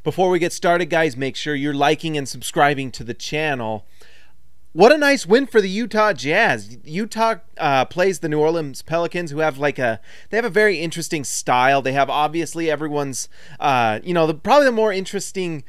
Before we get started, guys, make sure you're liking and subscribing to the channel. What a nice win for the Utah Jazz. Utah plays the New Orleans Pelicans, who have they have a very interesting style. They have obviously everyone's, probably one of the more interesting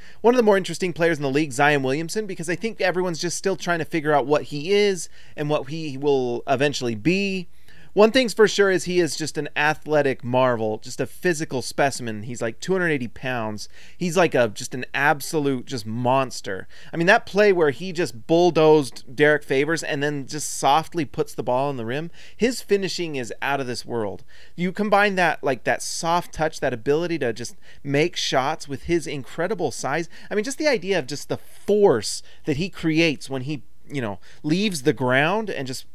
players in the league, Zion Williamson, because I think everyone's just still trying to figure out what he is and what he will eventually be. One thing's for sure is he is just an athletic marvel, just a physical specimen. He's like 280 pounds. He's like just an absolute monster. I mean, that play where he just bulldozed Derek Favors and then just softly puts the ball on the rim, his finishing is out of this world. You combine that, that soft touch, that ability to just make shots with his incredible size. I mean, just the idea of just the force that he creates when he leaves the ground and just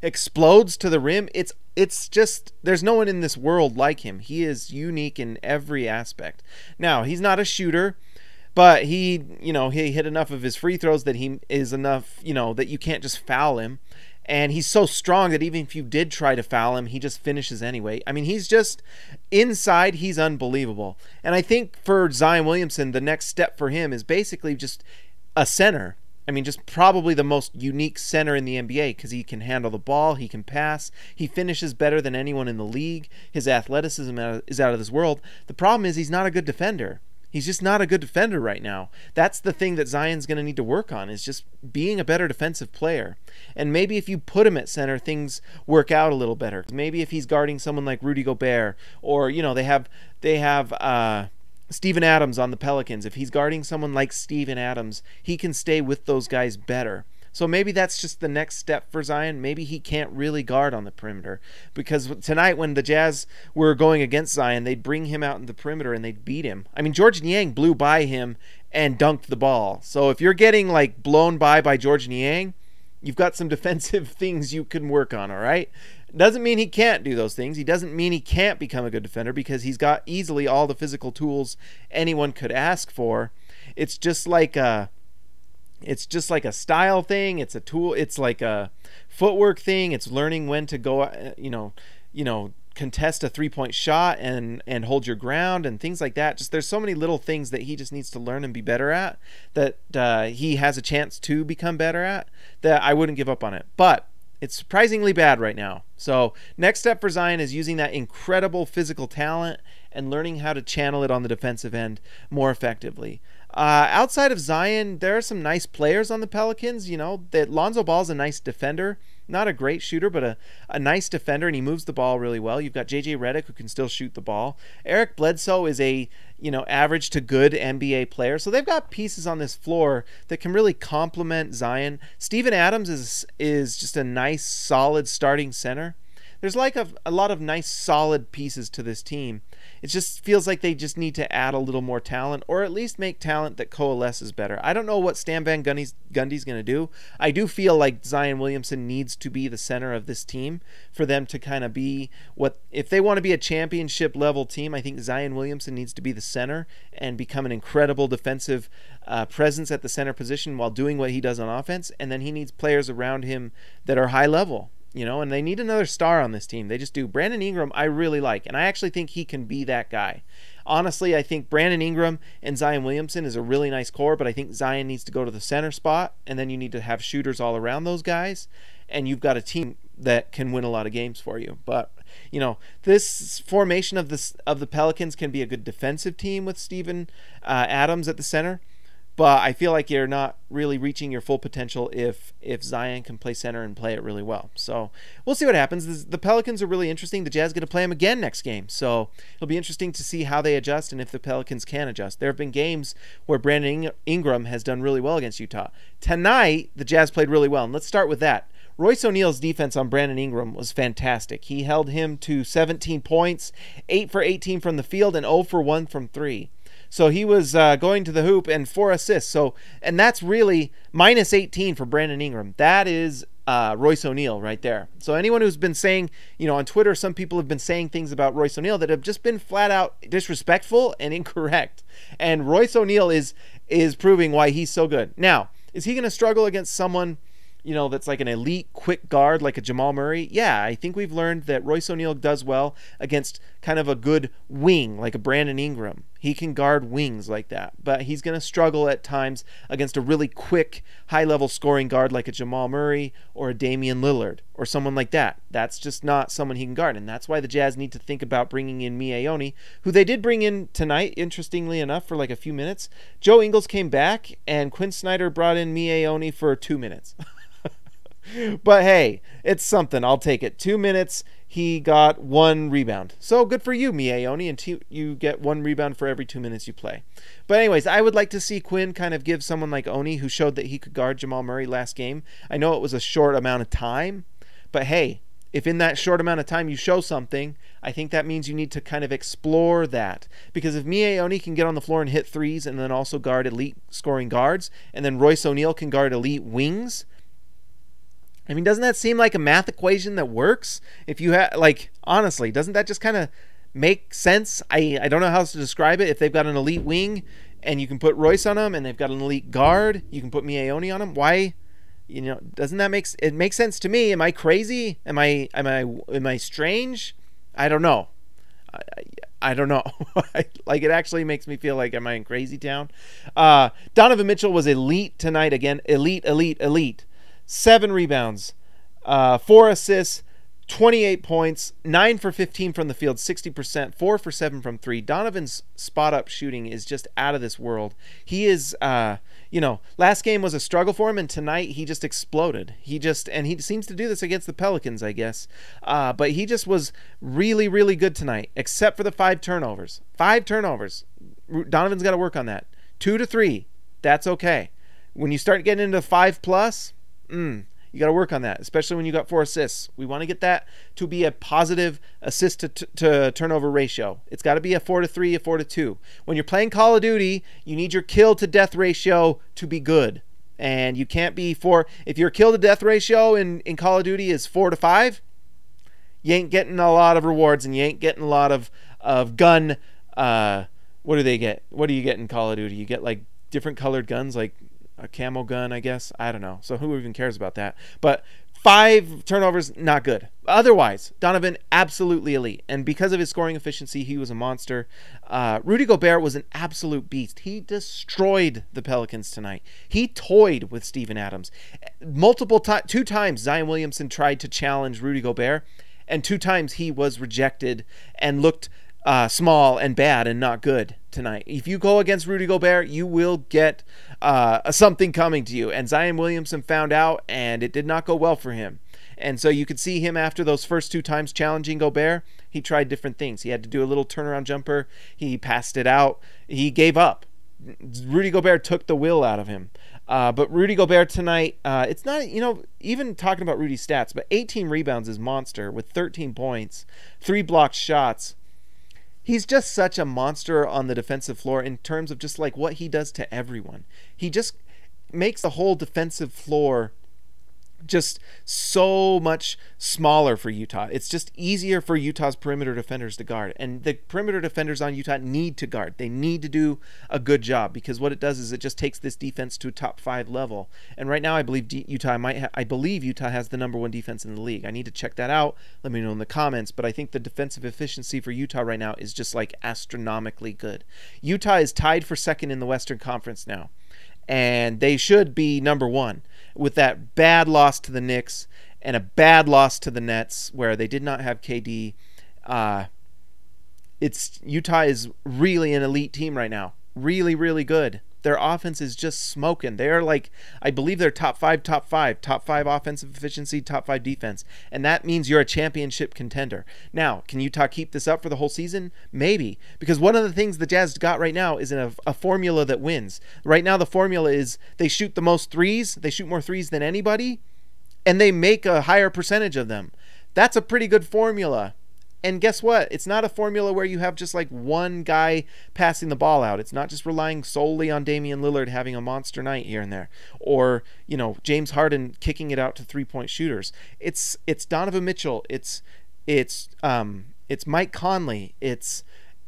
explodes to the rim. It's just, there's no one in this world like him. He is unique in every aspect. Now, he's not a shooter, but he hit enough of his free throws that he is enough, that you can't just foul him. And he's so strong that even if you did try to foul him, he just finishes anyway. I mean, he's just, inside, he's unbelievable. And I think for Zion Williamson, the next step for him is basically just a center. I mean, just probably the most unique center in the NBA, because he can handle the ball, he can pass, he finishes better than anyone in the league. His athleticism is out of this world. The problem is he's not a good defender. He's just not a good defender right now. That's the thing that Zion's going to need to work on, is just being a better defensive player. And maybe if you put him at center, things work out a little better. Maybe if he's guarding someone like Rudy Gobert, or they have Steven Adams on the Pelicans. If he's guarding someone like Steven Adams, he can stay with those guys better. So maybe that's just the next step for Zion. Maybe he can't really guard on the perimeter, because tonight when the Jazz were going against Zion, they'd bring him out in the perimeter and they'd beat him. I mean, George Niang blew by him and dunked the ball. So if you're getting blown by George Niang, you've got some defensive things you can work on, all right? Doesn't mean he can't do those things. He doesn't mean he can't become a good defender, because he's got easily all the physical tools anyone could ask for. It's just like a style thing. It's a tool. It's like a footwork thing. It's learning when to go, contest a three-point shot and hold your ground and things like that. Just there's so many little things that he just needs to learn and be better at, that he has a chance to become better at, that I wouldn't give up on it. But it's surprisingly bad right now. So next step for Zion is using that incredible physical talent and learning how to channel it on the defensive end more effectively. Outside of Zion, there are some nice players on the Pelicans. That Lonzo Ball's a nice defender. Not a great shooter, but a nice defender, and he moves the ball really well. You've got J.J. Redick, who can still shoot the ball. Eric Bledsoe is a average to good NBA player. So they've got pieces on this floor that can really complement Zion. Steven Adams is just a nice, solid starting center. There's a lot of nice, solid pieces to this team. It just feels like they just need to add a little more talent, or at least make talent that coalesces better. I don't know what Stan Van Gundy's going to do. I do feel like Zion Williamson needs to be the center of this team for them to kind of be if they want to be a championship level team. I think Zion Williamson needs to be the center and become an incredible defensive presence at the center position while doing what he does on offense. And then he needs players around him that are high level. And they need another star on this team. They just do. Brandon Ingram, I really like, and I actually think he can be that guy. Honestly, I think Brandon Ingram and Zion Williamson is a really nice core, but I think Zion needs to go to the center spot, and then you need to have shooters all around those guys, and you've got a team that can win a lot of games for you. But this formation of the Pelicans can be a good defensive team with Steven Adams at the center. But I feel like you're not really reaching your full potential if Zion can play center and play it really well. So we'll see what happens. The Pelicans are really interesting. The Jazz get to play them again next game. So it'll be interesting to see how they adjust and if the Pelicans can adjust. There have been games where Brandon Ingram has done really well against Utah. Tonight, the Jazz played really well. And let's start with that. Royce O'Neal's defense on Brandon Ingram was fantastic. He held him to 17 points, 8 for 18 from the field, and 0 for 1 from 3. So he was going to the hoop and 4 assists. And that's really minus 18 for Brandon Ingram. That is Royce O'Neal right there. So anyone who's been saying, on Twitter, some people have been saying things about Royce O'Neal that have just been flat out disrespectful and incorrect. And Royce O'Neal is proving why he's so good. Now, is he going to struggle against someone that's like an elite quick guard like a Jamal Murray, yeah, I think we've learned that Royce O'Neal does well against kind of a good wing like a Brandon Ingram. He can guard wings like that, but he's going to struggle at times against a really quick, high-level scoring guard like a Jamal Murray or a Damian Lillard or someone like that. That's just not someone he can guard, and that's why the Jazz need to think about bringing in Miaoni, who they did bring in tonight, interestingly enough, for like a few minutes. Joe Ingles came back, and Quinn Snyder brought in Miaoni for 2 minutes. But hey, it's something. I'll take it. 2 minutes. He got 1 rebound. So good for you, Miaoni, and you get 1 rebound for every 2 minutes you play. But anyways, I would like to see Quinn kind of give someone like Oni, who showed that he could guard Jamal Murray last game. I know it was a short amount of time, but hey, if in that short amount of time you show something, I think that means you need to kind of explore that. Because if Miaoni can get on the floor and hit threes and then also guard elite scoring guards, and then Royce O'Neal can guard elite wings, I mean, doesn't that seem like a math equation that works? If you have, like, honestly, doesn't that just kind of make sense? I don't know how else to describe it. If they've got an elite wing and you can put Royce on them, and they've got an elite guard, you can put Miaoni on them. Why? Doesn't that make sense to me? Am I crazy? Am I strange? I don't know. I don't know. Like, it actually makes me feel like, am I in crazy town? Donovan Mitchell was elite tonight again. Elite. 7 rebounds, 4 assists, 28 points, 9 for 15 from the field, 60%, 4 for 7 from 3. Donovan's spot-up shooting is just out of this world. He is, last game was a struggle for him, and tonight he just exploded. And he seems to do this against the Pelicans, I guess. But he just was really, really good tonight, except for the 5 turnovers. 5 turnovers. Donovan's got to work on that. 2 to 3, that's okay. When you start getting into 5+, you got to work on that, especially when you got 4 assists. We want to get that to be a positive assist to turnover ratio. It's got to be a 4 to 3, a 4 to 2. When you're playing Call of Duty, you need your kill to death ratio to be good. And you can't be 4. If your kill to death ratio in Call of Duty is 4 to 5, you ain't getting a lot of rewards, and you ain't getting a lot of gun. What do they get? What do you get in Call of Duty? You get like different colored guns, like a camo gun, I guess. I don't know. So who even cares about that? But 5 turnovers, not good. Otherwise, Donovan, absolutely elite. And because of his scoring efficiency, he was a monster. Rudy Gobert was an absolute beast. He destroyed the Pelicans tonight. He toyed with Steven Adams. 2 times Zion Williamson tried to challenge Rudy Gobert, and 2 times he was rejected and looked small and bad and not good tonight. If you go against Rudy Gobert, you will get something coming to you. And Zion Williamson found out, and it did not go well for him. And so you could see him after those first 2 times challenging Gobert. He tried different things. He had to do a little turnaround jumper. He passed it out. He gave up. Rudy Gobert took the will out of him. But Rudy Gobert tonight, it's not, even talking about Rudy's stats, but 18 rebounds is monster with 13 points, 3 blocked shots. He's just such a monster on the defensive floor in terms of just like what he does to everyone. He just makes the whole defensive floor just so much smaller for Utah. It's just easier for Utah's perimeter defenders to guard. And the perimeter defenders on Utah need to guard. They need to do a good job, because what it does is it just takes this defense to a top 5 level. And right now I believe Utah has the #1 defense in the league. I need to check that out. Let me know in the comments. But I think the defensive efficiency for Utah right now is just like astronomically good. Utah is tied for 2nd in the Western Conference now, and they should be #1. With that bad loss to the Knicks and a bad loss to the Nets, where they did not have KD, Utah is really an elite team right now. Really, really good. Their offense is just smoking. They are like, I believe they're top 5 offensive efficiency, top 5 defense. And that means you're a championship contender. Now, can Utah keep this up for the whole season? Maybe. Because one of the things the Jazz got right now is a formula that wins. Right now, the formula is they shoot the most threes. They shoot more threes than anybody. And they make a higher percentage of them. That's a pretty good formula. And guess what? It's not a formula where you have just like one guy passing the ball out. It's not just relying solely on Damian Lillard having a monster night here and there, or James Harden kicking it out to 3-point shooters. It's Donovan Mitchell. It's Mike Conley. It's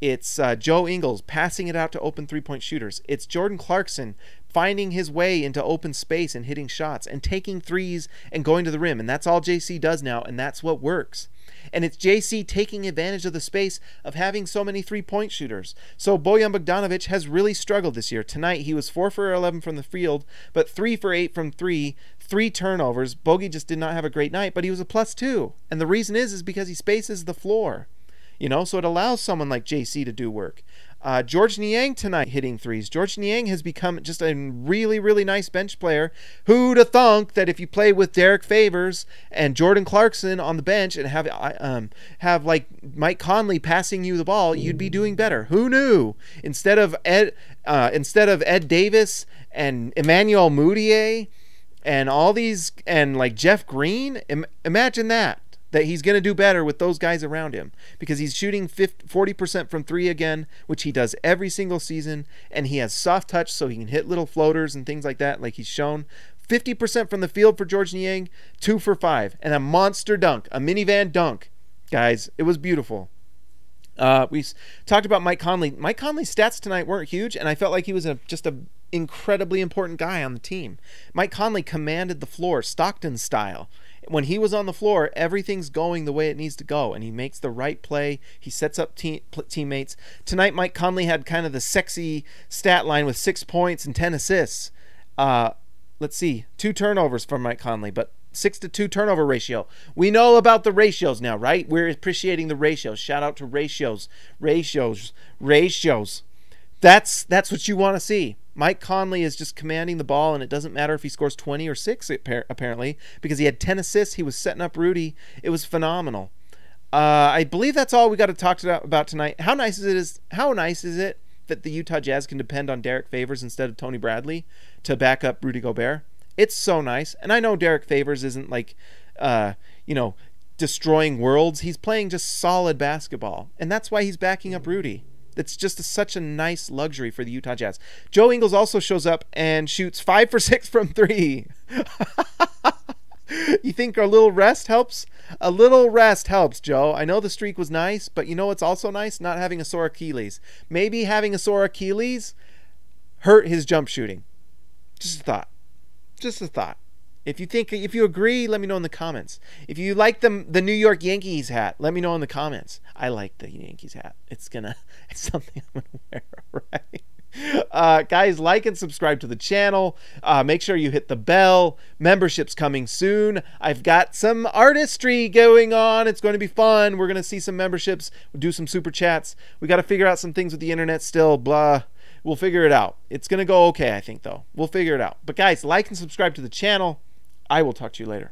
It's Joe Ingles passing it out to open three-point shooters. It's Jordan Clarkson finding his way into open space and hitting shots and taking threes and going to the rim. And that's all JC does now, and that's what works. And it's JC taking advantage of the space of having so many three-point shooters. So Bojan Bogdanovic has really struggled this year. Tonight he was 4 for 11 from the field, but 3 for 8 from 3, 3 turnovers. Bogey just did not have a great night, but he was a +2. And the reason is because he spaces the floor. You know, so it allows someone like JC to do work. George Niang tonight hitting threes. George Niang has become just a really, really nice bench player. Who'd have thunk that if you play with Derek Favors and Jordan Clarkson on the bench and have like Mike Conley passing you the ball, you'd be doing better. Who knew? Instead of Ed Davis and Emmanuel Mudiay and all these and like Jeff Green, imagine that he's going to do better with those guys around him, because he's shooting 40% from 3 again, which he does every single season, and he has soft touch so he can hit little floaters and things like that, like he's shown. 50% from the field for George Niang, 2 for 5, and a monster dunk, a minivan dunk. Guys, it was beautiful. We talked about Mike Conley. Mike Conley's stats tonight weren't huge, and I felt like he was just an incredibly important guy on the team. Mike Conley commanded the floor, Stockton style. When he was on the floor, everything's going the way it needs to go, and he makes the right play. He sets up teammates. Tonight, Mike Conley had kind of the sexy stat line with 6 points and 10 assists. Let's see, 2 turnovers from Mike Conley, but 6-to-2 turnover ratio. We know about the ratios now, right? We're appreciating the ratios. Shout out to ratios. That's what you want to see. Mike Conley is just commanding the ball, and it doesn't matter if he scores 20 or 6, apparently, because he had 10 assists. He was setting up Rudy. It was phenomenal. I believe that's all we got to talk about tonight. How nice is it that the Utah Jazz can depend on Derek Favors instead of Tony Bradley to back up Rudy Gobert? It's so nice. And I know Derek Favors isn't like, destroying worlds. He's playing just solid basketball, and that's why he's backing up Rudy. It's just such a nice luxury for the Utah Jazz. Joe Ingles also shows up and shoots 5 for 6 from 3. You think a little rest helps? A little rest helps, Joe. I know the streak was nice, but you know what's also nice? Not having a sore Achilles. Maybe having a sore Achilles hurt his jump shooting. Just a thought. Just a thought. If you agree, let me know in the comments. If you like the New York Yankees hat, let me know in the comments. I like the Yankees hat. It's something I'm gonna wear, right? Guys, like and subscribe to the channel. Make sure you hit the bell. Membership's coming soon. I've got some artistry going on. It's going to be fun. We're gonna see some memberships. We'll do some super chats. We got to figure out some things with the internet still. Blah. We'll figure it out. It's gonna go okay, I think, though. We'll figure it out. But guys, like and subscribe to the channel. I will talk to you later.